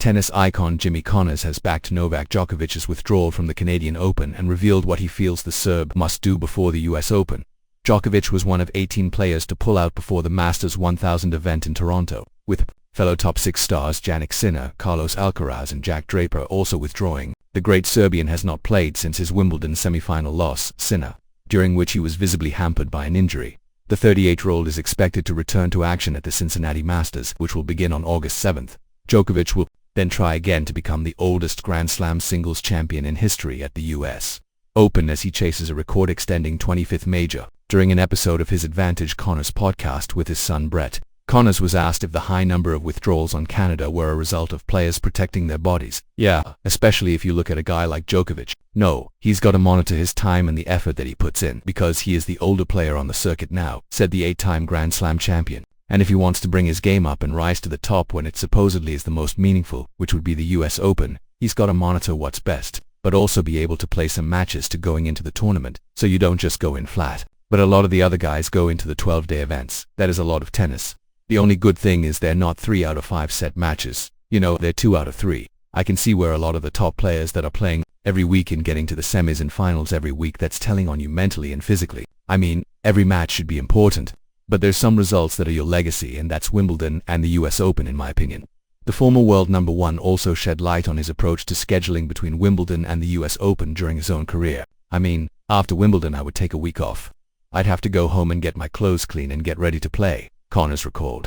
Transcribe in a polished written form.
Tennis icon Jimmy Connors has backed Novak Djokovic's withdrawal from the Canadian Open and revealed what he feels the Serb must do before the US Open. Djokovic was one of 18 players to pull out before the Masters 1000 event in Toronto, with fellow top 6 stars Jannik Sinner, Carlos Alcaraz and Jack Draper also withdrawing. The great Serbian has not played since his Wimbledon semi-final loss, Sinner, during which he was visibly hampered by an injury. The 38-year-old is expected to return to action at the Cincinnati Masters, which will begin on August 7th. Djokovic will then try again to become the oldest Grand Slam singles champion in history at the US Open as he chases a record-extending 25th major. During an episode of his Advantage Connors podcast with his son Brett, Connors was asked if the high number of withdrawals on Canada were a result of players protecting their bodies. Yeah, especially if you look at a guy like Djokovic. No, he's got to monitor his time and the effort that he puts in because he is the older player on the circuit now, said the 8-time Grand Slam champion. And if he wants to bring his game up and rise to the top when it supposedly is the most meaningful, which would be the US Open, he's got to monitor what's best, but also be able to play some matches to going into the tournament, so you don't just go in flat. But a lot of the other guys go into the 12-day events. That is a lot of tennis. The only good thing is they're not 3 out of 5 set matches. You know, they're 2 out of 3. I can see where a lot of the top players that are playing every week and getting to the semis and finals every week, that's telling on you mentally and physically. I mean, every match should be important. But there's some results that are your legacy, and that's Wimbledon and the US Open in my opinion. The former world number 1 also shed light on his approach to scheduling between Wimbledon and the US Open during his own career. I mean, after Wimbledon I would take a week off. I'd have to go home and get my clothes clean and get ready to play, Connors recalled.